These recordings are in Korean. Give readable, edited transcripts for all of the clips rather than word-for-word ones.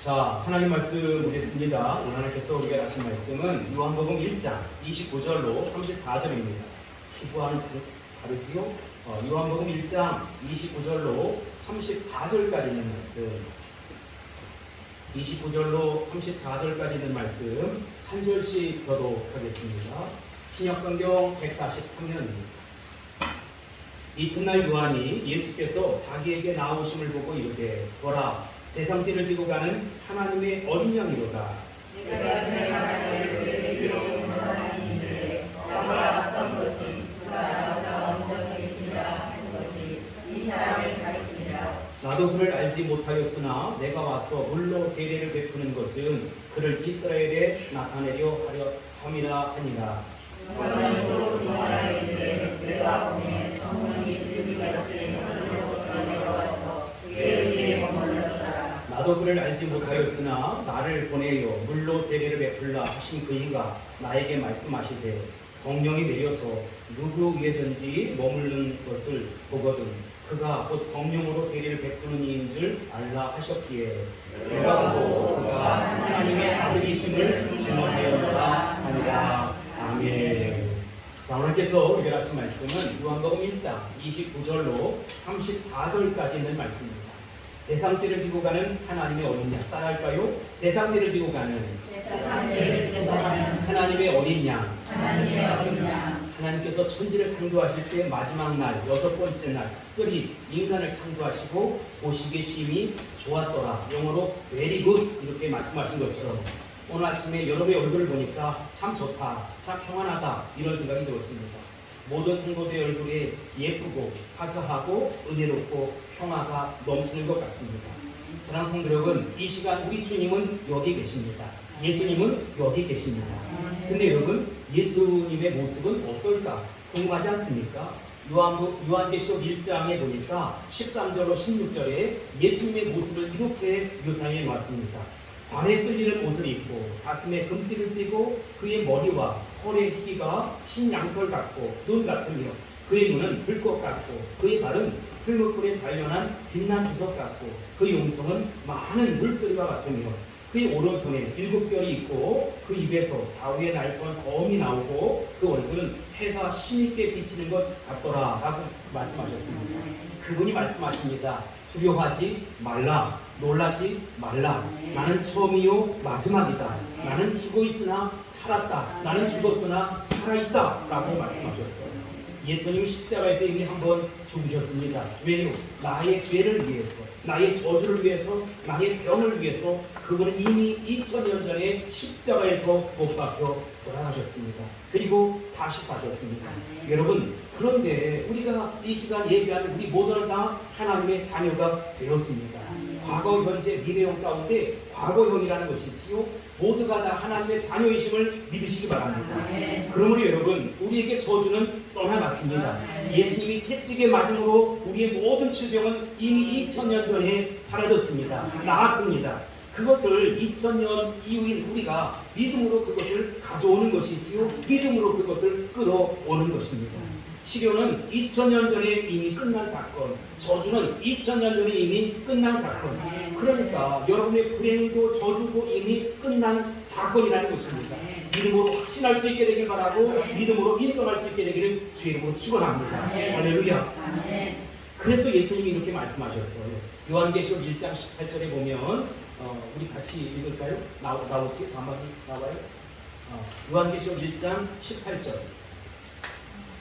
자, 하나님 말씀 보겠습니다. 오늘 하나님께서 우리가 하신 말씀은 요한복음 1장 29절로 34절입니다. 추구하는 다르지요? 요한복음 1장 29절로 34절까지 있는 말씀, 29절로 34절까지 있는 말씀 한 절씩 교독하겠습니다. 신약성경 143년입니다. 이튿날 요한이 예수께서 자기에게 나오심을 보고 이르되 보라, 세상지를 지고 가는 하나님의 어린 양이로다. 내가 내 말을 들으려 온 사람인데 나보다 앞선 것이 그가 나보다 먼저 계시니라 하는 것이 이 사람을 가리키니라. 나도 그를 알지 못하였으나 내가 와서 물로 세례를 베푸는 것은 그를 이스라엘에 나타내려 하려 함이라 하니라. 너는 또 말하기를 내가 보내 성령이 들리같이 하늘로부터 내려와서 그의 위에 머물렀더라. 나도 그를 알지 못하였으나 나를 보내어 물로 세례를 베풀라 하신 그이가 나에게 말씀하시되 성령이 내려서 누구 위에든지 머무르는 것을 보거든 그가 곧 성령으로 세례를 베푸는 이인 줄 알라 하셨기에 내가 보고 그가 하나님의 아들이심을 증언하였노라 하니라. 아멘. 자, 오늘께서 우리가 하신 말씀은 요한복음 1장 29절로 34절까지 있는 말씀입니다. 세상지를 지고 가는 하나님의 어린 양, 따라할까요? 세상지를 지고 가는 하나님의 어린 양. 하나님께서 천지를 창조하실 때 마지막 날, 여섯 번째 날 특별히 인간을 창조하시고 보시기에 심히 좋았더라. 영어로 very good 이렇게 말씀하신 것처럼 오늘 아침에 여러분의 얼굴을 보니까 참 좋다, 참 평안하다 이런 생각이 들었습니다. 모든 성도들의 얼굴이 예쁘고 화사하고 은혜롭고 평화가 넘치는 것 같습니다. 사랑하는 성도 여러분, 이 시간 우리 주님은 여기 계십니다. 예수님은 여기 계십니다. 근데 여러분, 예수님의 모습은 어떨까 궁금하지 않습니까? 요한계시록 1장에 보니까 13절로 16절에 예수님의 모습을 이렇게 묘사해 놨습니다. 발에 끌리는 옷을 입고 가슴에 금띠를 띠고 그의 머리와 털의 희기가 흰 양털 같고 눈 같으며 그의 눈은 불꽃 같고 그의 발은 풀무불에 단련한 빛난 주석 같고 그의 음성은 많은 물소리와 같으며 그의 오른손에 7별이 있고 그 입에서 좌우의 날선 검이 나오고 그 얼굴은 해가 힘있게 비치는 것 같더라 라고 말씀하셨습니다. 그분이 말씀하십니다. 두려워하지 말라, 놀라지 말라. 나는 처음이요 마지막이다. 나는 죽어 있으나 살았다. 나는 죽었으나 살아있다 라고 말씀하셨어요. 예수님 십자가에서 이미 한번 죽으셨습니다. 왜요? 나의 죄를 위해서, 나의 저주를 위해서, 나의 병을 위해서 그분은 이미 2000년 전에 십자가에서 못 박혀 돌아가셨습니다. 그리고 다시 사셨습니다. 여러분, 그런데 우리가 이 시간 예배하는 우리 모두는 다 하나님의 자녀가 되었습니다. 과거, 현재, 미래형 가운데 과거형이라는 것이지요. 모두가 다 하나님의 자녀이심을 믿으시기 바랍니다. 그러므로 여러분, 우리에게 저주는 떠나갔습니다. 예수님이 채찍에 맞음으로 우리의 모든 질병은 이미 2000년 전에 사라졌습니다. 나았습니다. 그것을 2000년 이후인 우리가 믿음으로 그것을 가져오는 것이지요. 믿음으로 그것을 끌어오는 것입니다. 치료는 2000년 전에 이미 끝난 사건, 저주는 2000년 전에 이미 끝난 사건. 그러니까 여러분의 불행도 저주도 이미 끝난 사건이라는 것입니다. 믿음으로 확신할 수 있게 되길 바라고 믿음으로 인정할 수 있게 되기를 주의 이름으로 축원합니다. 할렐루야. 그래서 예수님이 이렇게 말씀하셨어요. 요한계시록 1장 18절에 보면 우리 같이 읽을까요? 나오지? 자막이 나와요? 요한계시록 1장 18절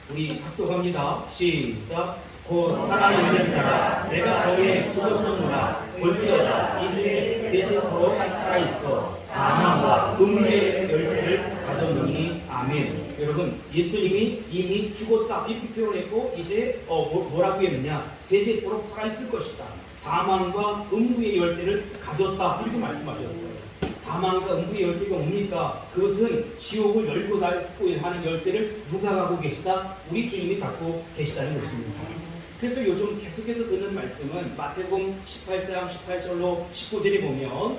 우리 합독합니다. 시작. 곧 살아있는 자가 내가 전에 죽었었노라 볼지어다 이제 세세토록 살아있어 사망과 음부의 열쇠를 가졌느니. 아멘. 여러분, 예수님이 이미 죽었다 이렇게 표현했고 이제 뭐라고 했느냐, 세세토록 살아있을 것이다. 사망과 음부의 열쇠를 가졌다 이렇게 말씀하셨어요. 사망과 음부의 열쇠가 뭡니까? 그것은 지옥을 열고 닫고 하는 열쇠를 누가 갖고 계시다? 우리 주님이 갖고 계시다는 것입니다. 그래서 요즘 계속해서 듣는 말씀은 마태복음 18장 18절로 19절에 보면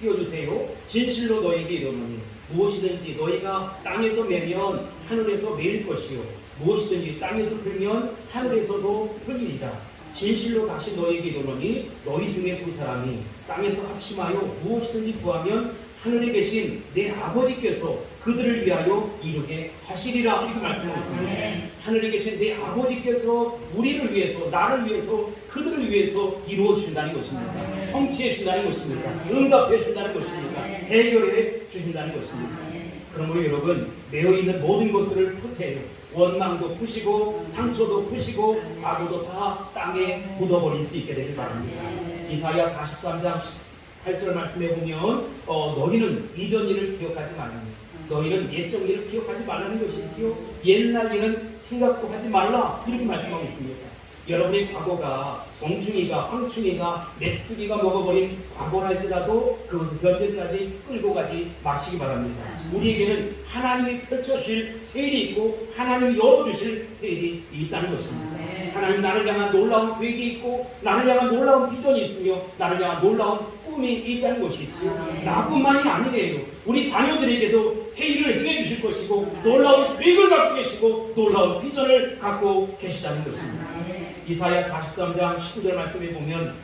띄워주세요. 진실로 너에게 이르노니 무엇이든지 너희가 땅에서 매면 하늘에서 매일 것이요 무엇이든지 땅에서 풀면 하늘에서도 풀리리라. 진실로 다시 너에게 이르노니 너희 중에 두 사람이 땅에서 합심하여 무엇이든지 구하면 하늘에 계신 내 아버지께서 그들을 위하여 이루게 하시리라 이렇게 말씀하고 있습니다. 하늘에 계신 내 아버지께서 우리를 위해서, 나를 위해서, 그들을 위해서 이루어 주신다는 것입니다. 성취해 주신다는 것입니다. 응답해 주신다는 것입니다. 해결해 주신다는 것입니다. 그러므로 여러분, 매여 있는 모든 것들을 푸세요. 원망도 푸시고 상처도 푸시고 과거도 다 땅에 묻어버릴 수 있게 되길 바랍니다. 이사야 43장 8절 말씀에 보면 너희는 이전 일을 기억하지 말라. 너희는 옛적 일을 기억하지 말라는 것이지요. 옛날 일은 생각도 하지 말라 이렇게 말씀하고 있습니다. 여러분의 과거가 송충이가, 황충이가, 메뚜기가 먹어버린 과거랄지라도 그것을 현재까지 끌고 가지 마시기 바랍니다. 우리에게는 하나님이 펼쳐주실 세일이 있고 하나님이 열어주실 세일이 있다는 것입니다. 하나님 나를 향한 놀라운 계획이 있고 나를 향한 놀라운 비전이 있으며 나를 향한 놀라운 꿈이 있다는 것이지요. 나뿐만이 아니에요. 우리 자녀들에게도 세일을 행해 주실 것이고 놀라운 계획을 갖고 계시고 놀라운 비전을 갖고 계시다는 것입니다. 이사야 43장 19절 말씀에 보면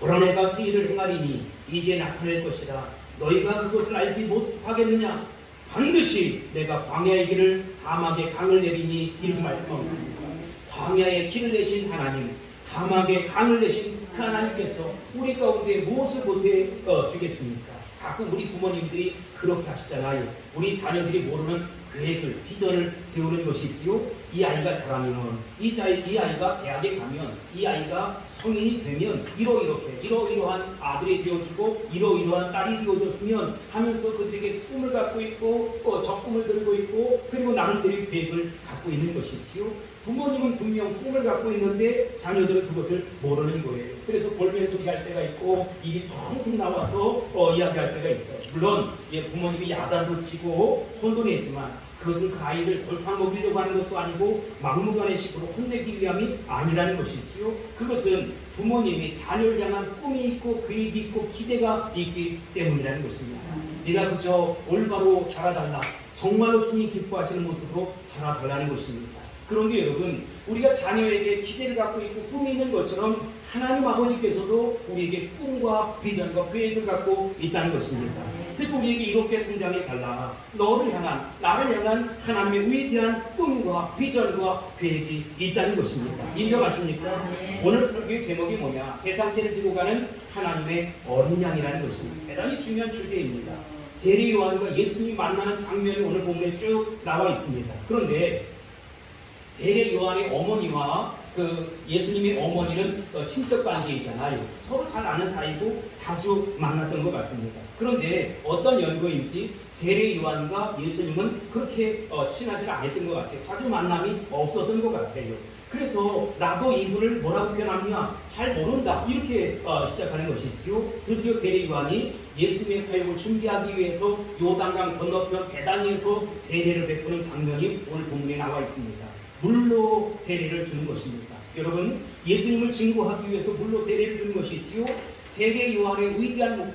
보라 내가 세일을 행하리니 이제 나타낼 것이라 너희가 그것을 알지 못하겠느냐 반드시 내가 광야의 길을 사막의 강을 내리니 이렇게 말씀하고 있습니다. 광야의 길을 내신 하나님, 사막의 강을 내신 그 하나님께서 우리 가운데 무엇을 보태 주겠습니까? 가끔 우리 부모님들이 그렇게 하시잖아요. 우리 자녀들이 모르는 계획을, 비전을 세우는 것이지요. 이 아이가 자라면, 이 아이가 대학에 가면, 이 아이가 성인이 되면 이러이러한 아들이 되어주고 이러이러한 딸이 되어줬으면 하면서 그들에게 꿈을 갖고 있고 적금을 들고 있고 그리고 나름대로의 계획을 갖고 있는 것이지요. 부모님은 분명 꿈을 갖고 있는데 자녀들은 그것을 모르는 거예요. 그래서 볼멘 소리 할 때가 있고 입이 퉁퉁 나와서 이야기할 때가 있어요. 물론 부모님이 야단도 치고 혼도 내지만 그것은 그 아이를 골탕 먹이려고 하는 것도 아니고 막무가내식으로 혼내기 위함이 아니라는 것이지요. 그것은 부모님이 자녀를 향한 꿈이 있고 계획이 있고 기대가 있기 때문이라는 것입니다. 네가 그저 올바로 자라달라, 정말로 주님 기뻐하시는 모습으로 자라달라는 것입니다. 그런데 여러분, 우리가 자녀에게 기대를 갖고 있고 꿈이 있는 것처럼 하나님 아버지께서도 우리에게 꿈과 비전과 계획을 갖고 있다는 것입니다. 그래서 우리에게 이렇게 성장해 달라. 나를 향한 하나님의 위대한 꿈과 비전과 계획이 있다는 것입니다. 인정하십니까? 오늘 설교의 제목이 뭐냐? 세상죄를 지고 가는 하나님의 어린 양이라는 것입니다. 대단히 중요한 주제입니다. 세례 요한과 예수님이 만나는 장면이 오늘 본문에 쭉 나와 있습니다. 그런데 세례 요한의 어머니와 그 예수님의 어머니는 친척 관계이잖아요. 서로 잘 아는 사이고 자주 만났던 것 같습니다. 그런데 어떤 연고인지 세례 요한과 예수님은 그렇게 친하지가 않았던 것 같아요. 자주 만남이 없었던 것 같아요. 그래서 나도 이분을 뭐라고 표현하느냐 잘 모른다 이렇게 시작하는 것이지요. 드디어 세례 요한이 예수님의 사역을 준비하기 위해서 요단강 건너편 베다니에서 세례를 베푸는 장면이 오늘 본문에 나와 있습니다. 물로 세례를 주는 것입니다. 여러분, 예수님을 증거하기 위해서 물로 세례를 주는 것이지요. 세례 요한의 위대한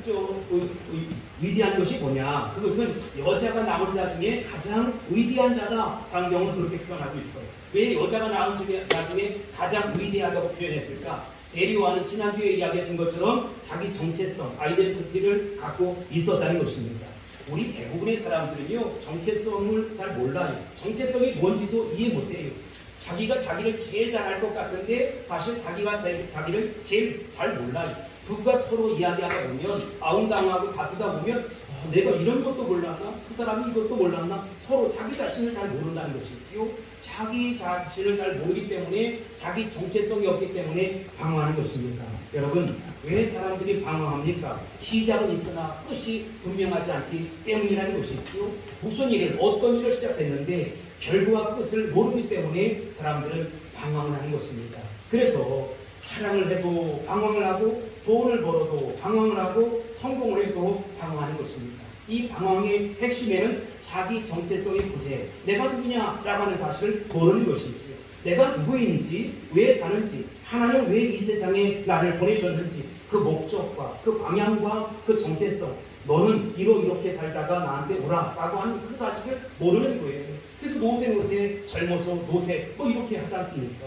것이 뭐냐? 그것은 여자가 낳은 자 중에 가장 위대한 자다. 성경은 그렇게 표현하고 있어요. 왜 여자가 낳은 자 중에 가장 위대하다고 표현했을까? 세례 요한은 지난주에 이야기했던 것처럼 자기 정체성, 아이덴티티를 갖고 있었다는 것입니다. 우리 대부분의 사람들은요, 정체성을 잘 몰라요. 정체성이 뭔지도 이해 못해요. 자기가 자기를 제일 잘할 것 같은데 사실 자기가 자기를 제일 잘 몰라요. 부부가 서로 이야기하다 보면 아웅다웅하고 다투다 보면 내가 이런 것도 몰랐나? 그 사람이 이것도 몰랐나? 서로 자기 자신을 잘 모른다는 것이지요. 자기 자신을 잘 모르기 때문에 자기 정체성이 없기 때문에 방황하는 것입니다. 여러분, 왜 사람들이 방황합니까? 시작은 있으나 끝이 분명하지 않기 때문이라는 것이지요. 무슨 일을, 어떤 일을 시작했는데 결과와 끝을 모르기 때문에 사람들은 방황을 하는 것입니다. 그래서 사랑을 해도 방황을 하고 돈을 벌어도 방황을 하고 성공을 해도 방황하는 것입니다. 이 방황의 핵심에는 자기 정체성의 부재, 내가 누구냐라고 하는 사실을 모르는 것이지요. 내가 누구인지, 왜 사는지, 하나님 왜 이 세상에 나를 보내셨는지 그 목적과 그 방향과 그 정체성, 너는 이렇게 살다가 나한테 오라 라고 하는 그 사실을 모르는 거예요. 그래서 노세 젊어서 노세 이렇게 하지 않습니까?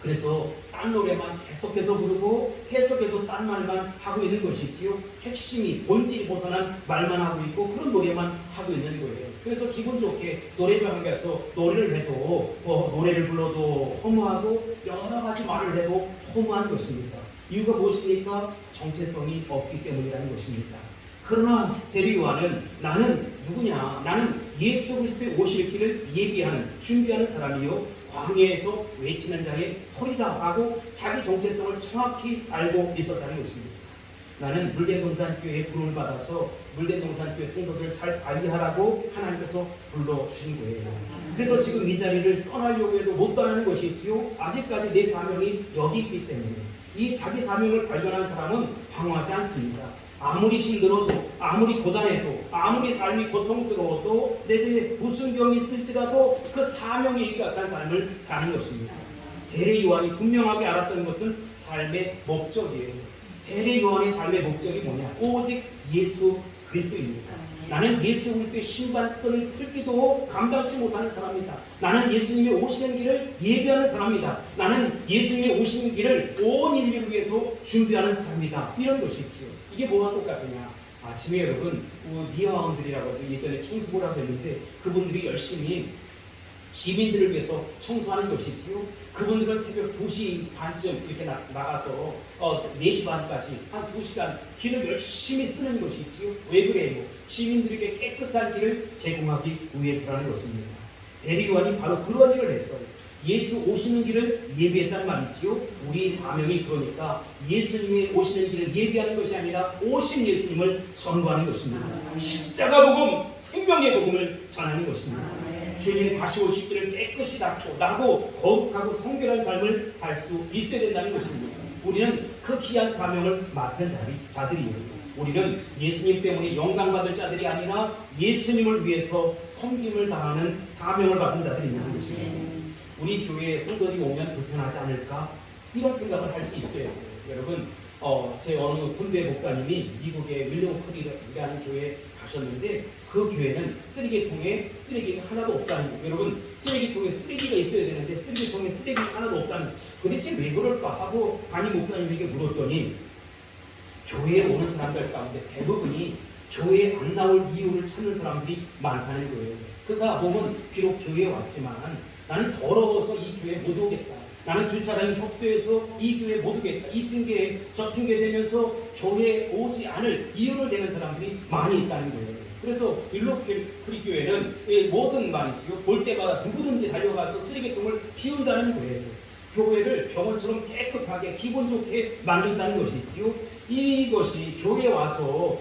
그래서 딴 노래만 계속해서 부르고 계속해서 딴 말만 하고 있는 것이지요. 핵심이 본질이 벗어난 말만 하고 있고 그런 노래만 하고 있는 거예요. 그래서 기분 좋게 노래방에 가서 노래를 해도 노래를 불러도 허무하고 여러 가지 말을 해도 허무한 것입니다. 이유가 무엇입니까? 정체성이 없기 때문이라는 것입니다. 그러나 세례요한은 나는 누구냐? 나는 예수 그리스도의 오실 길을 예비하는 준비하는 사람이요 광야에서 외치는 자의 소리다 하고 자기 정체성을 정확히 알고 있었다는 것입니다. 나는 물대동산교회에 부름을 받아서 물대동산교회 성도들을 잘 관리하라고 하나님께서 불러주신 거예요. 그래서 지금 이 자리를 떠나려고 해도 못 떠나는 것이지요. 아직까지 내 사명이 여기 있기 때문에 이 자기 사명을 발견한 사람은 방황하지 않습니다. 아무리 힘들어도 아무리 고단해도 아무리 삶이 고통스러워도 내게 무슨 병이 있을지라도 그 사명에 입각한 삶을 사는 것입니다. 세례 요한이 분명하게 알았던 것은 삶의 목적이에요. 세례 요한의 삶의 목적이 뭐냐? 오직 예수 그리스도입니다. 나는 예수 그리스도의 신발끈을 틀기도 감당치 못하는 사람이다. 나는 예수님이 오시는 길을 예비하는 사람이다. 나는 예수님이 오시는 길을 온 인류를 위해서 준비하는 사람이다. 이런 것이지요. 이게 뭐가 똑같느냐? 아침에 여러분 니아원들이라고 예전에 청소부라고 했는데 그분들이 열심히 시민들을 위해서 청소하는 것이지요. 그분들은 새벽 2시 반쯤 이렇게 나가서 4시 반까지 한 2시간 길을 열심히 쓰는 것이지요. 왜 그래요? 시민들에게 깨끗한 길을 제공하기 위해서라는 것입니다. 세례 요한이 바로 그런 일을 했어요. 예수 오시는 길을 예비했단 말이지요. 우리 사명이 그러니까 예수님이 오시는 길을 예비하는 것이 아니라 오신 예수님을 전도하는 것입니다. 십자가 복음, 생명의 복음을 전하는 것입니다. 주님 다시 오실 길을 깨끗이 닦고 나도 거룩하고 성결한 삶을 살 수 있어야 된다는 것입니다. 우리는 그 귀한 사명을 맡은 자들이에요. 우리는 예수님 때문에 영광받을 자들이 아니라 예수님을 위해서 섬김을 다하는 사명을 받은 자들이 있는 것입니다. 우리 교회에 성도들이 오면 불편하지 않을까? 이런 생각을 할 수 있어요. 여러분, 제 어느 선배 목사님이 미국의 윌리엄크리라는 교회에 가셨는데 그 교회는 쓰레기통에 쓰레기가 하나도 없다는 거예요. 여러분, 쓰레기통에 쓰레기가 있어야 되는데 쓰레기통에 쓰레기가 하나도 없다는 도대체 왜 그럴까 하고 담임 목사님에게 물었더니 교회에 오는 사람들 가운데 대부분이 교회에 안 나올 이유를 찾는 사람들이 많다는 거예요. 그가 보면 비록 교회에 왔지만 나는 더러워서 이 교회에 못 오겠다. 나는 주차장이 협소해서 이 교회에 못 오겠다. 이 핑계 저 핑계 대면서 교회에 오지 않을 이유를 대는 사람들이 많이 있다는 거예요. 그래서 윌로크리 교회는 모든 말이지요. 볼 때마다 누구든지 달려가서 쓰레기통을 피운다는 거예요. 교회를 병원처럼 깨끗하게 기분 좋게 만든다는 것이지요. 이것이 교회에 와서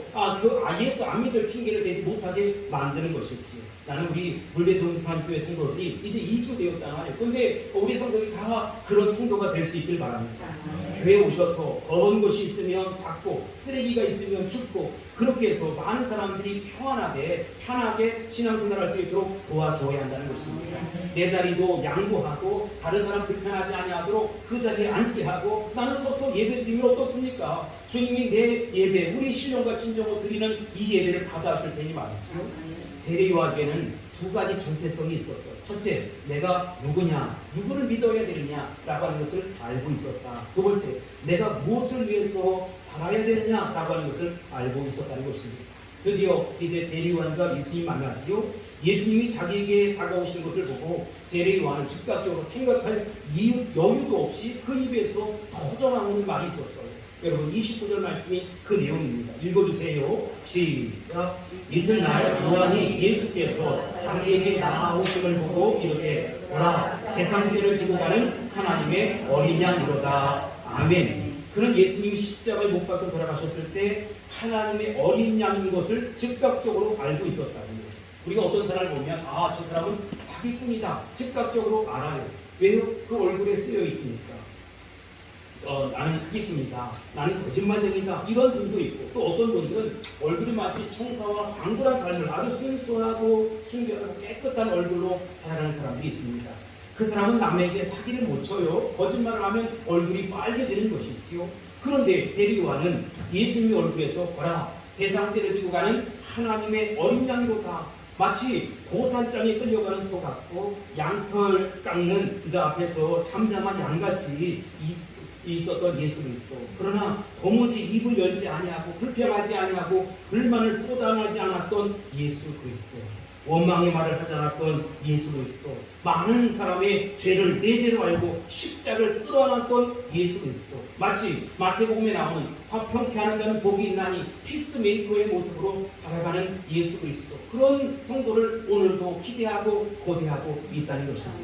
예수 안 믿을 핑계를 대지 못하게 만드는 것이지요. 나는 우리 물대동산교회 성도들이 이제 2주 되었잖아요. 근데 우리 성도들이 다 그런 성도가 될 수 있길 바랍니다. 교회에 오셔서 더러운 것이 있으면 닦고 쓰레기가 있으면 줍고 그렇게 해서 많은 사람들이 편하게 신앙생활할 수 있도록 도와줘야 한다는 것입니다. 내 자리도 양보하고 다른 사람 불편하지 아니하도록 그 자리에 앉게 하고 나는 서서 예배드리면 어떻습니까? 주님이 내 예배, 우리 신령과 진정으로 드리는 이 예배를 받아줄 테니 말이지요. 세례 요한에게는 두 가지 정체성이 있었어요. 첫째, 내가 누구냐, 누구를 믿어야 되느냐라고 하는 것을 알고 있었다. 두 번째, 내가 무엇을 위해서 살아야 되느냐라고 하는 것을 알고 있었다는 것입니다. 드디어 이제 세례 요한과 예수님 만나지요. 예수님이 자기에게 다가오시는 것을 보고 세례 요한은 즉각적으로 생각할 여유도 없이 그 입에서 터져나오는 말이 있었어요. 여러분 29절 말씀이 그 내용입니다. 읽어주세요. 시작. 이튿날 요한이 예수께서 자기에게 나아오심을 보고 이르되 보라 세상 죄를 지고 가는 하나님의 어린 양이로다. 아멘. 그는 예수님이 십자가에 못 박혀 돌아가셨을 때 하나님의 어린 양인 것을 즉각적으로 알고 있었다는 거예요. 우리가 어떤 사람을 보면 저 사람은 사기꾼이다 즉각적으로 알아요. 왜요? 그 얼굴에 쓰여 있으니까. 나는 사기꾼이다, 나는 거짓말쟁이다 이런 분도 있고 또 어떤 분들은 얼굴이 마치 청사와 방굴한 삶을 아주 순수하고 순결하고 깨끗한 얼굴로 살아가는 사람들이 있습니다. 그 사람은 남에게 사기를 못 쳐요. 거짓말을 하면 얼굴이 빨개지는 것이지요. 그런데 세례 요한은 예수님의 얼굴에서 보라 세상 죄를 지고 가는 하나님의 어린 양이로다. 마치 고산장에 끌려가는 소 같고 양털 깎는 이제 앞에서 잠잠한 양같이 있었던 예수 그리스도. 그러나 도무지 입을 열지 아니하고 불평하지 아니하고 불만을 쏟아내지 않았던 예수 그리스도. 원망의 말을 하지 않았던 예수 그리스도. 많은 사람의 죄를 내 죄로 알고 십자가를 끌어안았던 예수 그리스도. 마치 마태복음에 나오는 화평케 하는 자는 복이 있나니 피스메이커의 모습으로 살아가는 예수 그리스도. 그런 성도를 오늘도 기대하고 고대하고 있다는 것입니다.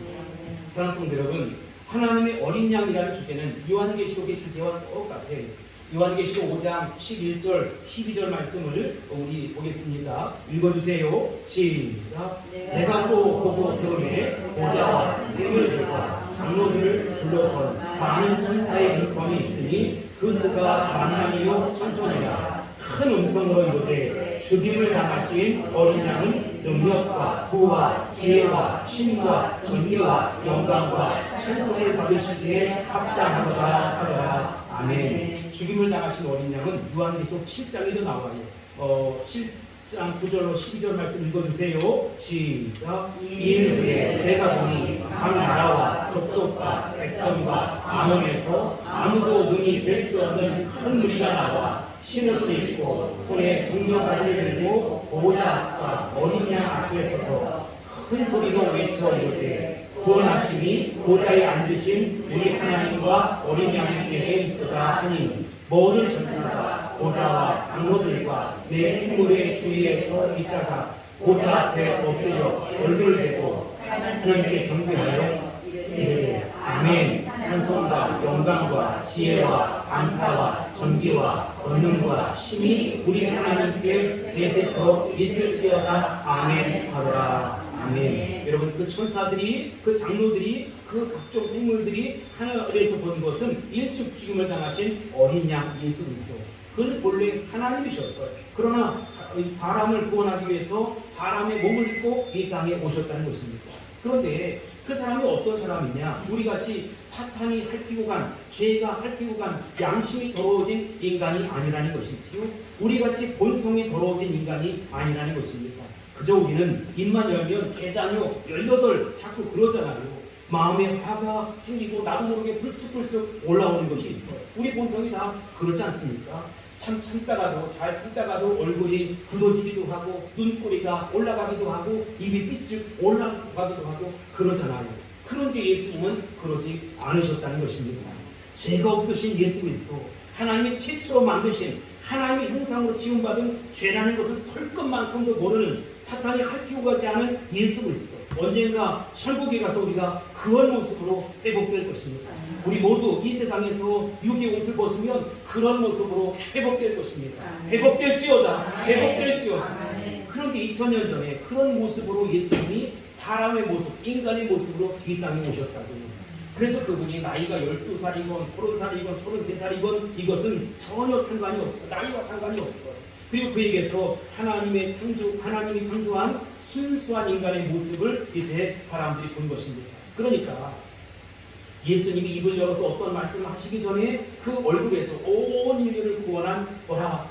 사랑하는 성도 여러분, 하나님의 어린 양이라는 주제는 요한계시록의 주제와 똑같아요. 요한계시록 5장 11절 12절 말씀을 우리 보겠습니다. 읽어주세요. 시작. 내가 또 보고 들음에 보좌와 생물들과 장로들을 둘러선 많은 천사의 음성이 있으니 그 수가 만만이요 천천이라. 큰 음성으로 이르되 죽임을 당하신 어린 양은 능력과 부와 지혜와 힘과 존귀와 영광과 찬송을 받으시기에 합당하도다 하더라. 아멘. 죽임을 당하신 어린 양은 요한계시록 7장에도 나와요. 7장 9절로 12절 말씀 읽어주세요. 시작. 이일 후에 내가 보니 각 나라와 족속과 백성과 암원에서 아무도 능히 셀 수 없는 큰 무리가 나와 신옷을 입고 손에 종려가지를 들고 보호자 앞과 어린 양 앞에 서서 큰 소리로 외쳐 이르되 구원하심이 보좌에 앉으신 우리 하나님과 어린 양에게 있도다 하니 모든 천사가 보좌와 장로들과 내 생물의 주위에서 있다가 보좌 앞에 엎드려 얼굴을 대고 하나님께 경배하여 이르되 아멘. 찬송과 영광과 지혜와 감사와 존귀와 권능과 힘이 우리 하나님께 세세토록 있을지어다. 아멘 하더라. 아멘. 여러분, 그 천사들이, 그 장로들이, 그 각종 생물들이 하늘에서 본 것은 일찍 죽임을 당하신 어린 양 예수 그리스도. 그는 본래 하나님이셨어요. 그러나 사람을 구원하기 위해서 사람의 몸을 입고 이 땅에 오셨다는 것입니다. 그런데 그 사람이 어떤 사람이냐? 우리같이 사탄이 핥히고 간, 죄가 핥히고 간 양심이 더러워진 인간이 아니라는 것이지요. 우리같이 본성이 더러워진 인간이 아니라는 것입니다. 그저 우리는 입만 열면 개자녀 18 자꾸 그러잖아요. 마음에 화가 생기고 나도 모르게 불쑥불쑥 올라오는 것이 있어요. 우리 본성이 다 그렇지 않습니까? 참다가도 잘 참다가도 얼굴이 굳어지기도 하고 눈꼬리가 올라가기도 하고 입이 삐쭉 올라가기도 하고 그러잖아요. 그런데 예수님은 그러지 않으셨다는 것입니다. 죄가 없으신 예수 그리스도, 하나님이 최초로 만드신 하나님의 형상으로 지음받은 죄라는 것을 털끝만큼도 모르는 사탄이 핥히고 가지 않은 예수 그리스도, 언젠가 천국에 가서 우리가 그런 모습으로 회복될 것입니다. 우리 모두 이 세상에서 육의 옷을 벗으면 그런 모습으로 회복될 것입니다. 회복될지어다. 회복될지어다. 그런데 2000년 전에 그런 모습으로 예수님이 사람의 모습, 인간의 모습으로 이 땅에 오셨다고요. 그래서 그분이 나이가 12살이건 30살이건 33살이건 이것은 전혀 상관이 없어요. 나이와 상관이 없어요. 그리고 그에게서 하나님이 창조한 순수한 인간의 모습을 이제 사람들이 본 것입니다. 그러니까 예수님이 입을 열어서 어떤 말씀을 하시기 전에 그 얼굴에서 온 인류를 구원한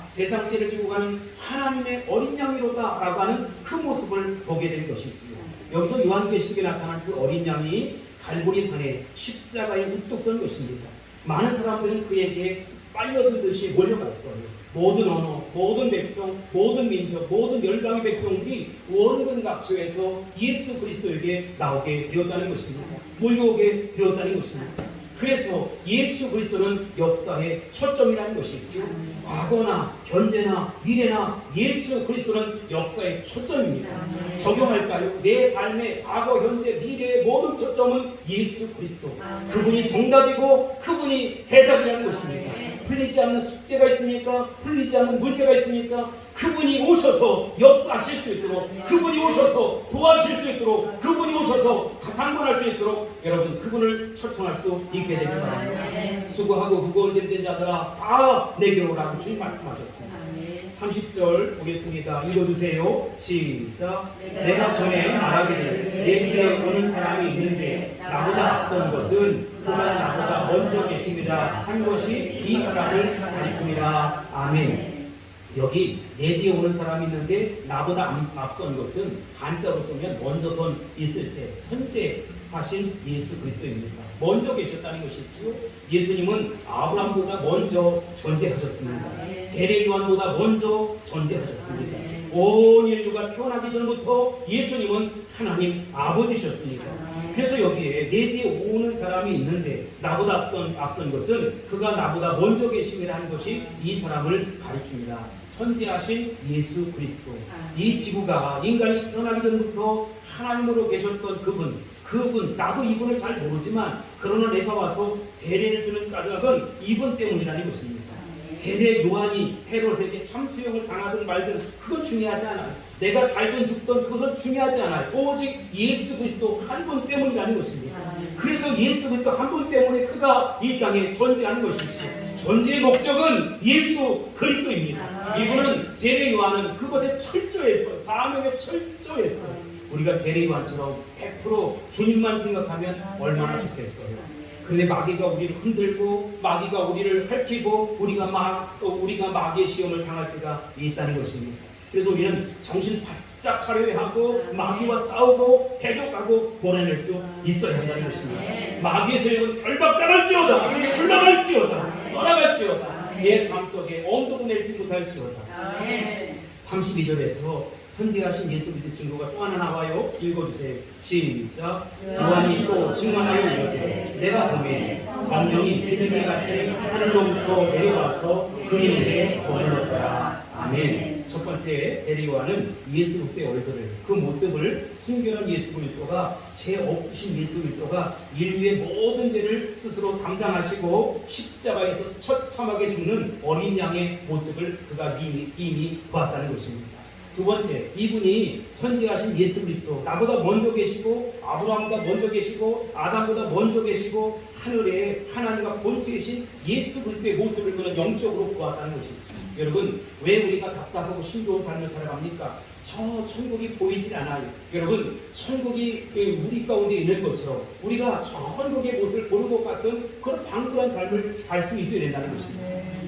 세상 죄를 지고 가는 하나님의 어린 양이로다 라고 하는 그 모습을 보게 된 것이지요. 여기서 요한계시록에 나타난 그 어린 양이 갈보리산에 십자가에 우뚝 선 것입니다. 많은 사람들은 그에게 빨려들듯이 몰려갔어요. 모든 언어, 모든 백성, 모든 민족, 모든 열방의 백성들이 원근 각처에서 예수 그리스도에게 나오게 되었다는 것입니다. 몰려오게 되었다는 것입니다. 그래서 예수 그리스도는 역사의 초점이라는 것이지요. 과거나 현재나 미래나 예수 그리스도는 역사의 초점입니다. 적용할까요? 내 삶의 과거, 현재, 미래의 모든 초점은 예수 그리스도. 그분이 정답이고 그분이 해답이라는 것입니다. 풀리지 않는 숙제가 있습니까? 풀리지 않는 문제가 있습니까? 그분이 오셔서 역사하실 수 있도록, 그분이 오셔서 도와주실 수 있도록, 그분이 오셔서 상관할 수 있도록 여러분 그분을 초청할 수 있게 되길 바랍니다. 수고하고 무거운 짐 진 자들아 다 내게로 오라고 주님 말씀하셨습니다. 30절 보겠습니다. 읽어주세요. 시작. 내가 전에 말하기를 내 뒤에 오는 사람이 있는데 나보다 앞선 것은 그가 나보다 먼저 계십니다 한 것이 이 사람을 가리킵니다. 아멘. 여기 내 뒤에 오는 사람이 있는데 나보다 앞선 것은 한자로 쓰면 먼저선 있을째 선제하신 예수 그리스도입니다. 먼저 계셨다는 것이지요. 예수님은 아브라함보다 먼저 존재하셨습니다. 세례 요한보다 먼저 존재하셨습니다. 온 인류가 태어나기 전부터 예수님은 하나님 아버지셨습니다. 그래서 여기에 내 뒤에 오는 사람이 있는데 나보다 앞선 것은 그가 나보다 먼저 계심이라는 것이 이 사람을 가리킵니다. 선지하신 예수 그리스도. 이 지구가 인간이 태어나기 전부터 하나님으로 계셨던 그분 나도 이분을 잘 모르지만 그러나 내가 와서 세례를 주는 까닭은 이분 때문이라는 것입니다. 세례 요한이 헤롯에게 참수형을 당하든 말든 그건 중요하지 않아요. 내가 살든 죽든 그것은 중요하지 않아요. 오직 예수 그리스도 한 분 때문이라는 것입니다. 그래서 예수 그리스도 한 분 때문에 그가 이 땅에 존재하는 것이죠. 존재의 목적은 예수 그리스도입니다. 이분은 세례 요한은 그것에 철저했어요. 사명에 철저했어요. 우리가 세례 요한처럼 100% 주님만 생각하면 얼마나 좋겠어요. 근데 마귀가 우리를 흔들고 마귀가 우리를 핥히고 우리가 마귀의 시험을 당할 때가 있다는 것입니다. 그래서 우리는 정신 바짝 차려야 하고 마귀와 싸우고 대적하고 몰아낼 수 있어야 한다는 것입니다. 마귀의 세력은 결박당할지어다, 올라갈지어다, 떠나갈지어다, 내 삶 속에 엄두도 내지 못할지어다. 32절에서 선지하신 예수 그리스도 증거가 또 하나 나와요. 읽어주세요. 시작. 요한이 또 증언하여 이르되 내가 보매 성령이 비둘기같이 하늘로부터 내려와서 그 이름에 머물렀더라. 아멘. 첫 번째 세례 요한은 예수 그리스도의 얼굴을 그 모습을 순결한 예수 그리스도가 죄 없으신 예수 그리스도가 인류의 모든 죄를 스스로 담당하시고 십자가에서 처참하게 죽는 어린 양의 모습을 그가 이미 보았다는 것입니다. 두 번째, 이분이 선지하신 예수 그리스도 나보다 먼저 계시고 아브라함보다 먼저 계시고 아담보다 먼저 계시고 하늘에 하나님과 본체이신 예수 그리스도의 모습을 그는 영적으로 보았다는 것이죠. 여러분, 왜 우리가 답답하고 힘겨운 삶을 살아갑니까? 저 천국이 보이질 않아요. 여러분, 천국이 우리 가운데 있는 것처럼 우리가 천국의 모습을 보는 것 같은 그런 방불한 삶을 살 수 있어야 된다는 것입니다.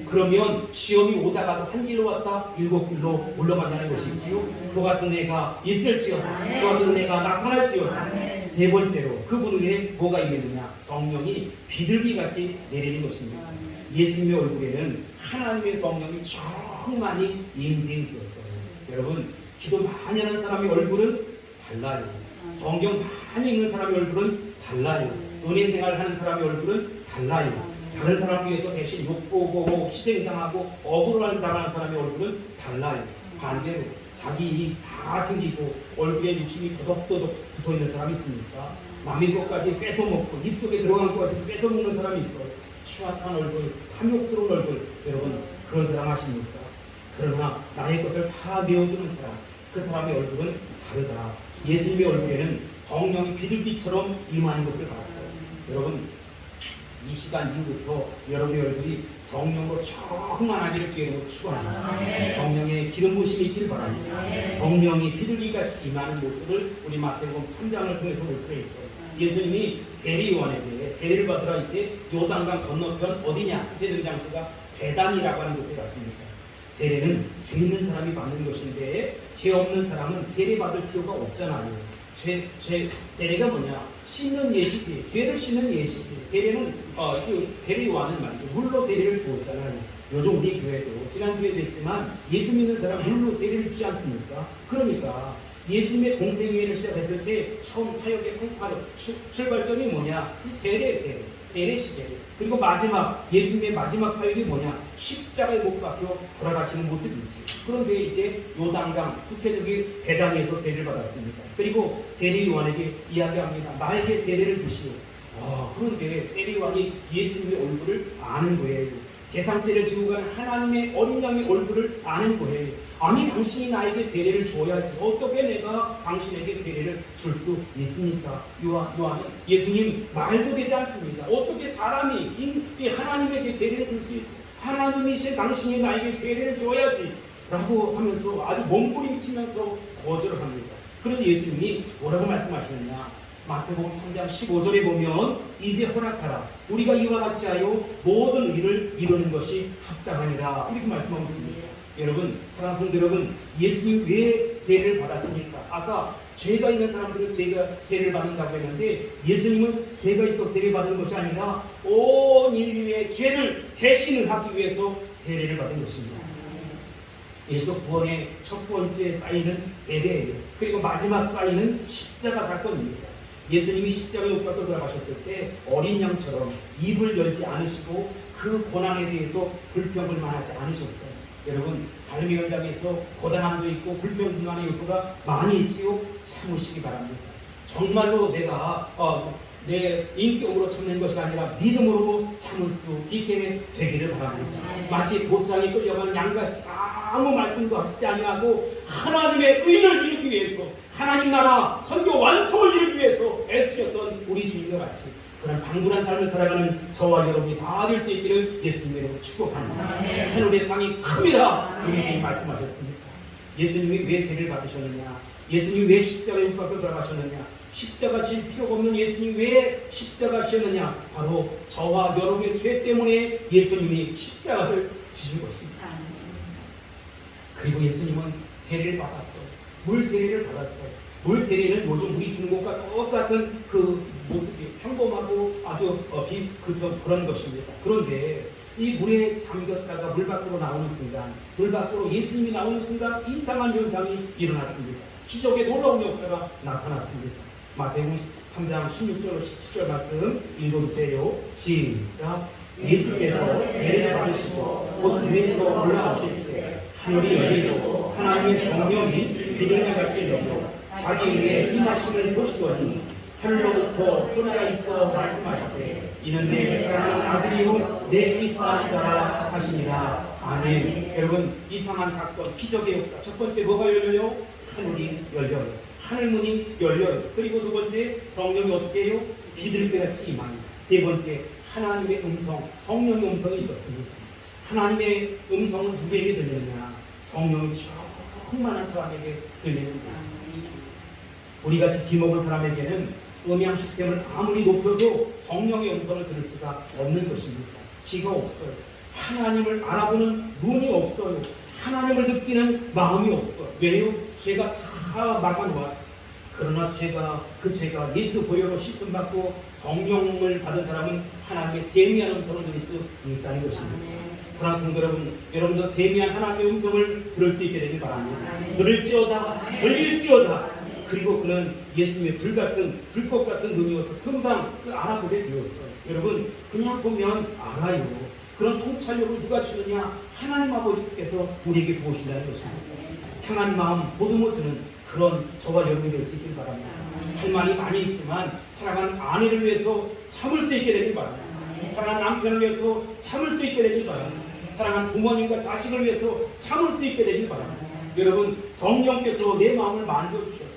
그러면 시험이 오다가도 한 길로 왔다 7길로 물러간다는 것이지요. 그와 같은 애가 있을지어다, 그와 같은 애가 나타날지어다. 세 번째로 그분 위에 뭐가 있느냐? 성령이 비둘기같이 내리는 것입니다. 예수님의 얼굴에는 하나님의 성령이 충만히 임재해 있었어요. 여러분, 기도 많이 하는 사람의 얼굴은 달라요. 성경 많이 읽는 사람의 얼굴은 달라요. 은혜 생활하는 사람의 얼굴은 달라요. 다른 사람 위해서 대신 욕보고 희생당하고 억울함을 당하는 사람의 얼굴은 달라요. 반대로 자기 이익 다 챙기고 얼굴에 욕심이 더덕더덕 붙어있는 사람이 있습니까? 남의 것까지 뺏어먹고 입속에 들어간 것까지 뺏어먹는 사람이 있어요. 추악한 얼굴, 탐욕스러운 얼굴. 여러분, 그런 사람 아십니까? 그러나 나의 것을 다 메워주는 사람, 그 사람의 얼굴은 다르다. 예수님의 얼굴에는 성령이 비둘기처럼 임하는 것을 봤어요. 여러분, 이 시간 이후부터 여러분의 얼굴이 성령으로 충만하기를 주님으로 축원합니다. 성령의 기름 부심이 있기를 바랍니다. 성령이 비둘기같이 임하는 모습을 우리 마태복음 3장을 통해서 볼 수가 있어요. 예수님이 세례 요한에게 세례를 받으러 이제 요단강 건너편 어디냐? 구체적인 장소가 베단이라고 하는 곳에 갔습니다. 세례는 죄 있는 사람이 받는 것인데 죄 없는 사람은 세례 받을 필요가 없잖아요. 세례가 뭐냐? 씻는 예식이, 죄를 씻는 예식이. 세례는 세례 요한은 말이죠. 물로 세례를 주었잖아요. 요즘 우리 교회도 지난주에도 했지만 예수 믿는 사람 물로 세례를 주지 않습니까? 그러니까 예수님의 공생애를 시작했을 때 처음 사역의 출발점이 뭐냐? 이 세례시계. 그리고 마지막 예수님의 마지막 사역이 뭐냐? 십자가에 못 박혀 돌아가시는 모습이지. 그런데 이제 요단강 구체적인 베단에서 세례를 받았습니다. 그리고 세례 요한에게 이야기합니다. 나에게 세례를 주시오. 그런데 세례 요한이 예수님의 얼굴을 아는 거예요. 세상 죄를 지고 가는 하나님의 어린 양의 얼굴을 아는 거예요. 아니, 당신이 나에게 세례를 주어야지. 어떻게 내가 당신에게 세례를 줄 수 있습니까? 요한은 예수님 말도 되지 않습니다. 어떻게 사람이 이 하나님에게 세례를 줄 수 있어? 하나님이신 당신이 나에게 세례를 줘야지 라고 하면서 아주 몸부림치면서 거절을 합니다. 그런데 예수님이 뭐라고 말씀하시느냐? 마태복음 3장 15절에 보면 이제 허락하라. 우리가 이와 같이 하여 모든 의를 이루는 것이 합당하니라. 이렇게 말씀하고 있습니다. 여러분, 사랑하는 성도 여러분, 예수님 왜 세례를 받았습니까? 아까 죄가 있는 사람들은 세례를 받는다고 했는데 예수님은 죄가 있어 세례 받은 것이 아니라 온 인류의 죄를 대신을 하기 위해서 세례를 받은 것입니다. 예수 구원의 첫 번째 사인은 세례예요. 그리고 마지막 사인은 십자가 사건입니다. 예수님이 십자가에 못 박혀 돌아가셨을 때 어린 양처럼 입을 열지 않으시고 그 고난에 대해서 불평을만 하지 않으셨어요. 여러분, 삶의 현장에서 고단함도 있고 불평불만의 요소가 많이 있지요. 참으시기 바랍니다. 정말로 내가 내 인격으로 참는 것이 아니라 믿음으로 참을 수 있게 되기를 바랍니다. 마치 보상에 끌려가는 양같이 아무 말씀도 하지 아니하고 하나님의 의를 이루기 위해서, 하나님 나라 선교 완성을 이루기 위해서 애쓰셨던 우리 주님과 같이 그런 방불한 삶을 살아가는 저와 여러분이 다 될 수 있기를 예수님의 이름으로 축복합니다. 하늘의 상이 큽니다. 우리 주님 말씀하셨습니다. 예수님이 왜 세례를 받으셨느냐? 예수님이 왜 십자가에 못 박혀 돌아가셨느냐? 십자가 질 필요가 없는 예수님이 왜 십자가 지셨느냐? 바로 저와 여러분의 죄 때문에 예수님이 십자가를 지신 것입니다. 그리고 예수님은 세례를 받았어요. 물 세례를 받았어요. 물 세례는 요즘 우리 주는 것과 똑같은 그 모습이 평범하고 아주 그런 것입니다. 그런데 이 물에 잠겼다가 물 밖으로 나오는 순간, 물 밖으로 예수님이 나오는 순간 이상한 현상이 일어났습니다. 기적의 놀라운 역사가 나타났습니다. 마태복음 3장 16절 17절 말씀 읽어주세요. 시작. 예수께서 세례를 받으시고 곧 위에서 올라오실세 하늘이 열리고 하나님의 성령이 비둘기 같이 내려 자기 위에 임하심을 보시더니 하늘로부터 소리가 있어 말씀하시되 이는 내 사랑하는 아들이요 내 기뻐하는 자라 하시니라. 아멘. 여러분, 이상한 사건, 기적의 역사. 첫 번째 뭐가 열려요? 하늘이 열려요. 하늘문이 열려요. 그리고 두 번째, 성령이 어떻게 해요? 비둘기같이 임합니다. 세 번째, 하나님의 음성, 성령의 음성이 있었습니다. 하나님의 음성은 누구에게 들리느냐? 성령이 충만한 사람에게 들리는 거예요. 우리같이 귀먹은 사람에게는 음향 시스템을 아무리 높여도 성령의 음성을 들을 수가 없는 것입니다. 귀가 없어요. 하나님을 알아보는 눈이 없어요. 하나님을 느끼는 마음이 없어요. 왜요? 죄가 다 막아놓았어요. 그러나 죄가 예수 보혈로 씻음받고 성령을 받은 사람은 하나님의 세미한 음성을 들을 수 있다는 것입니다. 사랑하는 성도 여러분, 여러분도 세미한 하나님의 음성을 들을 수 있게 되길 바랍니다. 들을지어다, 들릴지어다. 그리고 그는 예수님의 불꽃 같은 눈이어서 금방 알아보게 되었어요. 여러분, 그냥 보면 알아요. 그런 통찰력을 누가 주느냐? 하나님 아버지께서 우리에게 부으신다는 것입니다. 상한 마음 보듬어 주는 그런 저와 여러분이 될 수 있길 바랍니다. 할 말이 많이 있지만 사랑하는 아내를 위해서 참을 수 있게 되길 바랍니다. 사랑하는 남편을 위해서 참을 수 있게 되길 바랍니다. 사랑하는 부모님과 자식을 위해서 참을 수 있게 되길 바랍니다. 여러분, 성령께서 내 마음을 만져주셔서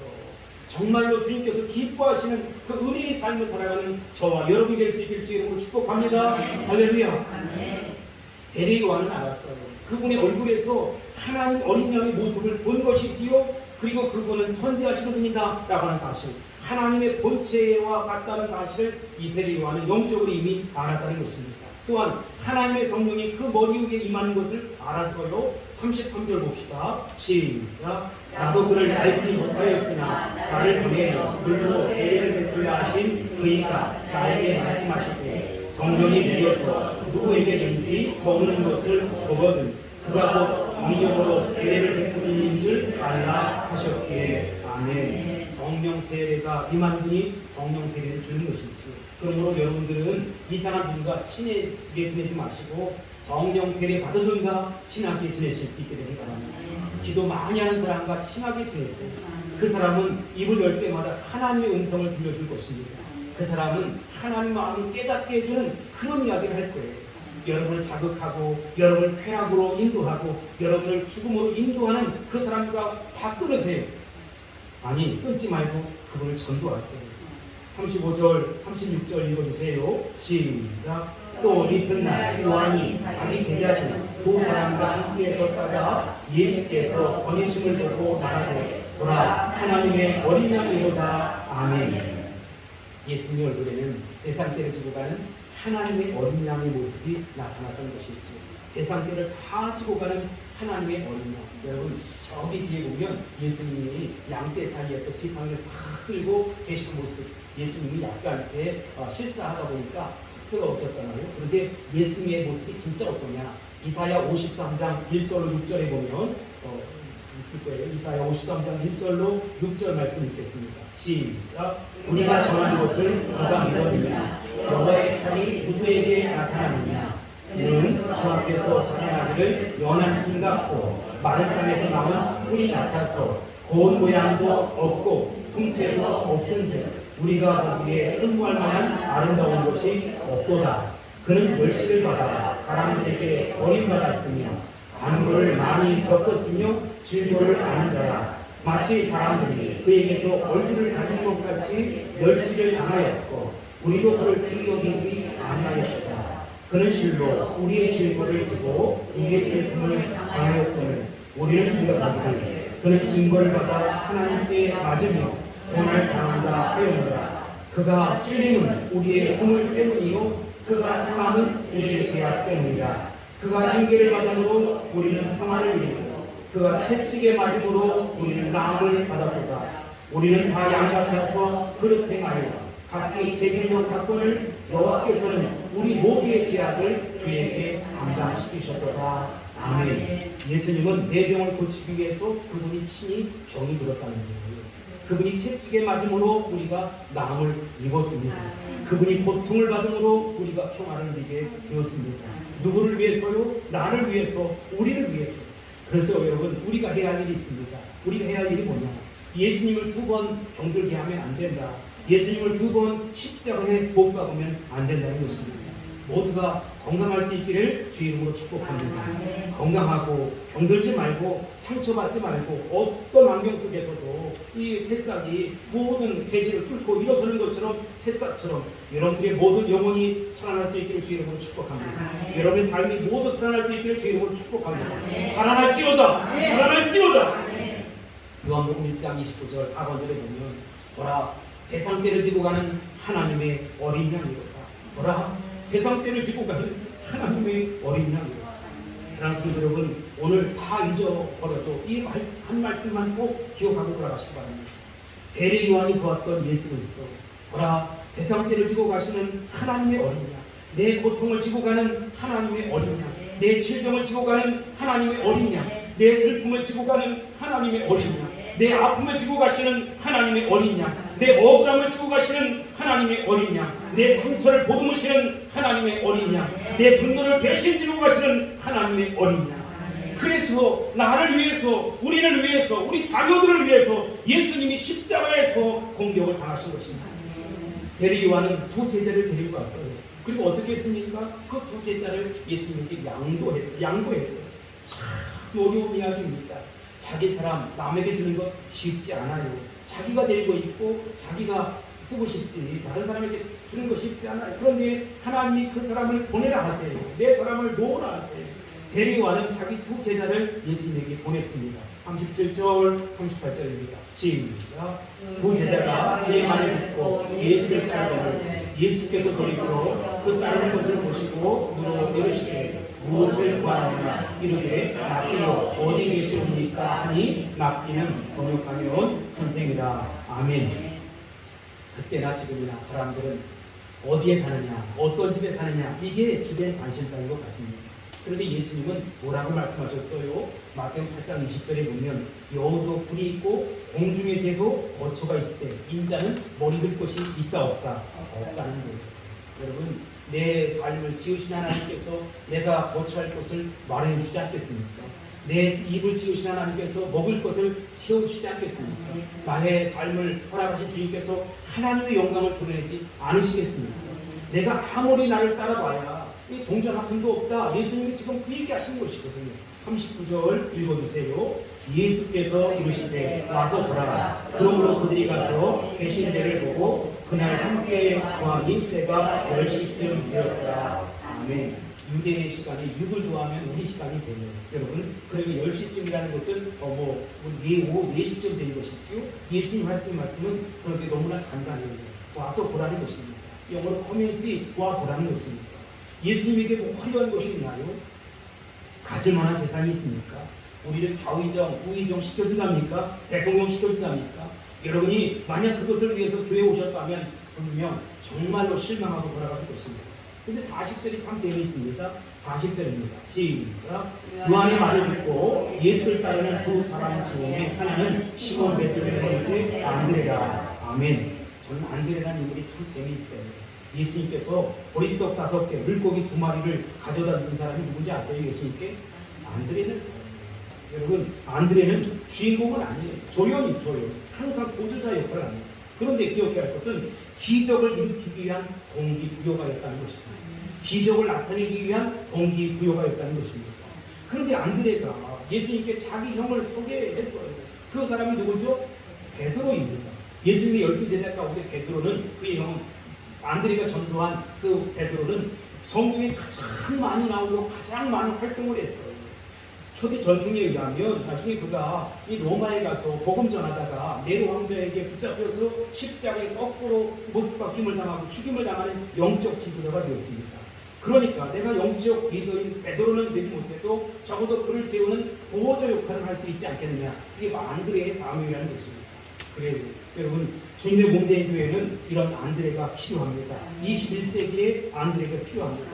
정말로 주님께서 기뻐하시는 그 은혜의 삶을 살아가는 저와 여러분이 될 수 있길 주의 이름으로 축복합니다. 할렐루야. 세례 요한은 알았어요. 그분의 얼굴에서 하나님 어린 양의 모습을 본 것이지요. 그리고 그분은 선지하시는 분이다 라고 하는 사실, 하나님의 본체와 같다는 사실을 이 세례 요한은 영적으로 이미 알았다는 것입니다. 또한 하나님의 성령이 그 머리 위에 임하는 것을 알아서요. 33절 봅시다. 시작. 나도 그를 알지 못하였으나 나를 보내 물로 세례를 베풀려 하신 그이가 나에게 말씀하시되 성령이 내려서 누구에게든지 머무는 것을 보거든 그가 곧 성령으로 세례를 베푸는 인 줄 알라 하셨기에. 아멘. 성령 세례가 임한 분이 성령 세례를 주는 것이지. 그러므로 여러분들은 이상한 분과 친하게 지내지 마시고 성령 세례 받은 분과 친하게 지내실 수 있게 되길 바랍니다. 기도 많이 하는 사람과 친하게 지내세요. 그 사람은 입을 열 때마다 하나님의 음성을 들려줄 것입니다. 그 사람은 하나님 마음을 깨닫게 해주는 그런 이야기를 할 거예요. 여러분을 자극하고 여러분을 쾌락으로 인도하고 여러분을 죽음으로 인도하는 그 사람과 다 끊으세요. 아니, 끊지 말고 그분을 전도하세요. 35절 36절 읽어주세요. 시작. 또 이튿날 요한이 자기 제자 중 두 사람과 함께 섰다가 예수께서 권위심을 보고 말하되 보라 하나님의 어린 양이로다. 아멘. 예수님의 얼굴에는 세상죄를 지고 가는 하나님의 어린 양의 모습이 나타났던 것이지. 세상죄를 다 지고 가는 하나님의 어린 양. 여러분 저기 뒤에 보면 예수님이 양떼 사이에서 지팡이를 팍 들고 계시는 모습. 예수님이 약간 이렇게 실사하다 보니까 흐트러졌잖아요. 그런데 예수님의 모습이 진짜 어떠냐? 이사야 53장 1절로 6절에 보면 있을 거예요. 이사야 53장 1절로 6절 말씀 읽겠습니다. 시작. 우리가 전한 것을 누가 믿었느냐? 여호와의 팔이 누구에게 나타나느냐? 그는 주 앞에서 찬양하기를 연한 순 같고 마른 땅에서 나온 꿀이 같아서 고운 모양도 없고 풍채도 없은즉 우리가 보기에 흠모할 만한 아름다운 것이 없도다. 그는 멸시를 받아 사람들에게 버림받았으며 간구를 많이 겪었으며 질고를 아는 자라. 마치 사람들이 그에게서 얼굴을 가리는 것 같이 멸시를 당하였고 우리도 그를 귀히 여기지 아니하였다. 그는 실로 우리의 질고를 지고 우리의 슬픔을 당하였거늘 우리는 생각하기를 그는 징벌을 받아 하나님께 맞으며 고난을 당한다 하였노라. 그가 찔림은 우리의 허물 때문이요 그가 상함은 우리의 죄악 때문이라. 그가 징계를 받음으로 우리는 평화를 누리고 그가 채찍에 맞음으로 우리는 나음을 받았도다. 우리는 다 양 같아서 그릇 행하여 각기 제 길로 갔거늘 여호와께서는 우리 모두의 죄악을 그에게 담당시키셨도다. 아멘. 예수님은 내 병을 고치기 위해서 그분이 친히 병이 들었다는 거예요. 그분이 채찍에 맞음으로 우리가 나음을 입었습니다. 그분이 고통을 받음으로 우리가 평화를 누리게 되었습니다. 누구를 위해서요? 나를 위해서, 우리를 위해서. 그래서 여러분 우리가 해야 할 일이 있습니다. 우리가 해야 할 일이 뭐냐? 예수님을 2번 병들게 하면 안 된다. 예수님을 2번 십자가에 못 박으면 안 된다는 것입니다. 모두가 건강할 수 있기를 주의 이름으로 축복합니다. 건강하고 병들지 말고 상처받지 말고 어떤 환경 속에서도 이 새싹이 모든 대지를 뚫고 일어서는 것처럼 새싹처럼 여러분들의 모든 영혼이 살아날 수 있기를 주의 이름으로 축복합니다. 여러분의 삶이 모두 살아날 수 있기를 주의 이름으로 축복합니다. 살아날지어다! 살아날지어다! 요한복음 1장 29절 하반절에 보면 보라 세상죄를 지고 가는 하나님의 어린 양이로다. 보라 세상죄를 지고 가는 하나님의 어린 양이로다. 사랑하는 성도 여러분 오늘 다 잊어버려도 이 한 말씀만 꼭 기억하고 돌아가시기 바랍니다. 세례 요한이 보았던 예수 그리스도 보라 세상죄를 지고 가시는 하나님의 어린 양. 내 고통을 지고 가는 하나님의 어린 양. 내 질병을 지고 가는 하나님의 어린 양. 내 슬픔을 지고 가는 하나님의 어린 양. 내 아픔을 지고 가시는 하나님의 어린 양. 내 억울함을 지고 가시는 하나님의 어린 양. 내 상처를 보듬으시는 하나님의 어린 양. 내 분노를 대신 지고 가시는 하나님의 어린 양. 그래서 나를 위해서 우리를 위해서 우리 자녀들을 위해서 예수님이 십자가에서 공격을 당하신 것입니다. 세례 요한은 2 제자를 데리고 갔어요. 그리고 어떻게 했습니까? 그 2 제자를 예수님께 양도했어요. 참 어려운 이야기입니다. 자기 사람 남에게 주는 것 쉽지 않아요. 자기가 데리고 있고 자기가 쓰고 싶지 다른 사람에게 주는 것 쉽지 않아요. 그런데 하나님이 그 사람을 보내라 하세요. 내 사람을 놓으라 하세요. 세례 요한은 자기 2 제자를 예수님에게 보냈습니다. 37절 38절입니다. 시작. 2 제자가 그의 말을 듣고 예수를 따르더니 예수께서 돌이켜 그 따르는 것을 보시고 물어 이르시되 무엇을 구하느냐 이르되 랍비여 어디 계시옵니까 하니 랍비는 번역하면 선생이라. 아멘. 그때나 지금이나 사람들은 어디에 사느냐 어떤 집에 사느냐 이게 주된 관심사인 것 같습니다. 그런데 예수님은 뭐라고 말씀하셨어요? 마태복음 8장 20절에 보면 여우도 굴이 있고 공중의 새도 거처가 있을 때 인자는 머리 들 곳이 있다 없다? 없다는 거예요. 여러분 내 삶을 지으신 하나님께서 내가 거처할 곳을 마련해 주지 않겠습니까? 내 입을 지으신 하나님께서 먹을 것을 채워주시지 않겠습니까? 나의 삶을 허락하신 주님께서 하나님의 영광을 드러내지 않으시겠습니까? 내가 아무리 나를 따라봐야 이 동전 한 푼도 없다. 예수님이 지금 그 얘기하신 것이거든요. 39절 읽어주세요. 예수께서 이르시되 와서 보라. 그러므로 그들이 가서 계신 데를 보고 그날 함께 구하니 때가 10시쯤 되었더라. 아멘. 유대의 시간이 6을 더하면 우리 시간이 되네요. 여러분 그리고 10시쯤이라는 것은 오후 4시쯤 되는 것이지요. 예수님 말씀은 그런데 너무나 간단해요. 와서 보라는 것입니다. 영어로 come and see, 와 보라는 것입니다. 예수님에게 뭐 화려한 것이 있나요? 가질 만한 재산이 있습니까? 우리를 좌의정, 우의정 시켜준답니까? 대통령 시켜준답니까? 여러분이 만약 그것을 위해서 교회에 오셨다면 분명 정말로 실망하고 돌아갈 것입니다. 근데 40절이 참 재미있습니다. 40절입니다. 시작. 요한의 말을 듣고 예수를 따르는 두 사람 중에 하나는 시몬 베드로의 번째 안드레라. 아멘. 저는 안드레라는 인물이 참 재미있어요. 예수님께서 보리떡 5개, 물고기 2마리를 가져다 준 사람이 누군지 아세요? 예수님께? 안드레는 사람이에요. 여러분, 안드레는 주인공은 아니에요. 조연이 조연. 항상 보조자 역할을 합니다. 그런데 기억해야 할 것은 기적을 일으키기 위한 동기부여가였다는 것입니다. 기적을 나타내기 위한 동기부여가였다는 것입니다. 그런데 안드레가 예수님께 자기 형을 소개했어요. 그 사람이 누구죠? 베드로입니다. 예수님의 12제자 가운데 베드로는 그의 형 안드레가 전도한 그 베드로는 성경에 가장 많이 나오고 가장 많은 활동을 했어요. 초대 전승에 의하면 나중에 그가 이 로마에 가서 복음 전하다가 네로 황제에게 붙잡혀서 십자가에 거꾸로 못 박힘을 당하고 죽임을 당하는 영적 지도자가 되었습니다. 그러니까 내가 영적 리더인 베드로는 되지 못해도 적어도 그를 세우는 보호자 역할을 할 수 있지 않겠느냐. 그게 안드레의 사명이라는 것입니다. 그래요. 여러분, 주님의 몸된 교회는 이런 안드레가 필요합니다. 21세기에 안드레가 필요합니다.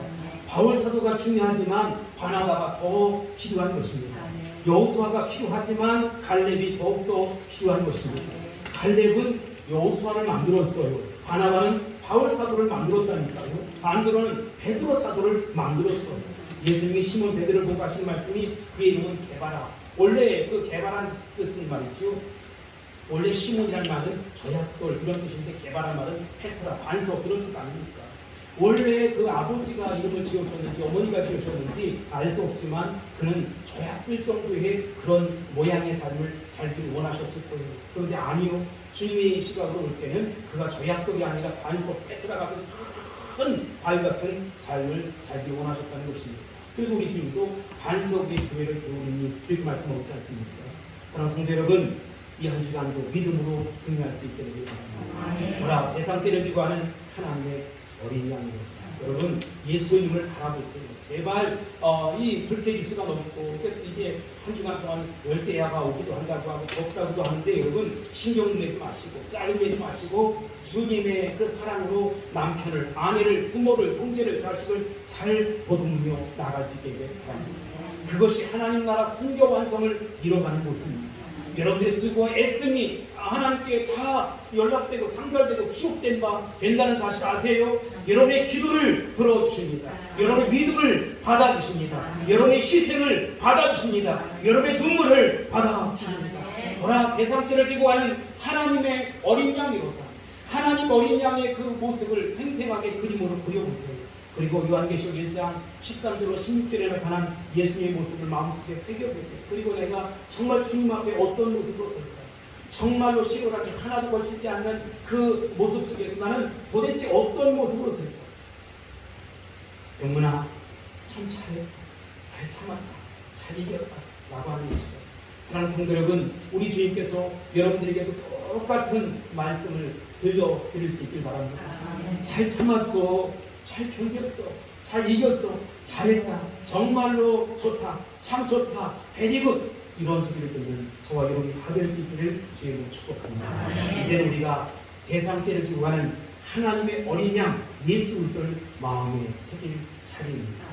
바울 사도가 중요하지만 바나바가 더 필요한 것입니다. 여호수아가 필요하지만 갈렙이 더욱더 필요한 것입니다. 갈렙은 여호수아를 만들었어요. 바나바는 바울 사도를 만들었다니까요. 안드로는 베드로 사도를 만들었어요. 예수님이 시몬 베드로를 보고 하신 말씀이 그의 이름은 게바라. 원래 그 게바란 뜻은 말이지요. 원래 시몬이라는 말은 조약돌 이런 뜻인데 게바란 말은 페트라, 반석 그런 뜻 아닙니까? 원래 그 아버지가 이름을 지으셨는지 어머니가 지으셨는지 알 수 없지만 그는 조약돌 정도의 그런 모양의 삶을 살기를 원하셨을 거예요. 그런데 아니요. 주님의 시각으로 볼 때는 그가 조약돌이 아니라 반석, 페트라 같은 큰 바위 같은 삶을 살기 원하셨다는 것입니다. 그래서 우리 주님도 반석의 교회를 세우니 이렇게 말씀하고 있지 않습니까? 사랑하는 성도 여러분, 이 한 주간도 믿음으로 승리할 수 있게 되길 바랍니다. 뭐라 세상 때를 비교하는 하나님의 어린 양이요. 여러분, 예수님을 바라보세요. 제발 이 불쾌지수가 넘고 이제 한 주간 동안 열대야가 오기도 한다고 하고 덥다고도 하는데 여러분 신경 내지 마시고 짜증내지 마시고 주님의 그 사랑으로 남편을, 아내를, 부모를, 형제를, 자식을 잘 보듬으며 나갈 수 있게 바랍니다. 그것이 하나님 나라 선교 완성을 이뤄가는 모습입니다. 여러분들의 수고와 애씀이 하나님께 다 연락되고 상별되고 기록된 바 된다는 사실 아세요? 여러분의 기도를 들어주십니다. 여러분의 믿음을 받아주십니다. 여러분의 희생을 받아주십니다. 여러분의 눈물을 받아주십니다. 뭐라 세상죄를 지고 하는 하나님의 어린 양이로다. 하나님 어린 양의 그 모습을 생생하게 그림으로 그려보세요. 그리고 요한계시록 1장 13절로 16절에 나타난 예수님의 모습을 마음속에 새겨보세요. 그리고 내가 정말 주님 앞에 어떤 모습으로 설까? 정말로 시골하게 하나도 걸치지 않는 그 모습 속에서 나는 도대체 어떤 모습으로 설까? 영문아, 참 잘했다, 잘 참았다, 잘 이겼다 라고 하는 것이죠. 사랑하는 성도 여러분, 우리 주님께서 여러분들에게도 똑같은 말씀을 들려드릴 수 있길 바랍니다. 잘 참았어, 잘 견뎠어, 잘 이겼어, 잘했다, 정말로 좋다, 참 좋다, 베리굿 이런 소리를 듣는 저와 여러분이 다 될 수 있기를 주님으로 축복합니다. 이제는 우리가 세상 죄를 지고 가는 하나님의 어린 양 예수 그리스도를 마음에 새길 차례입니다.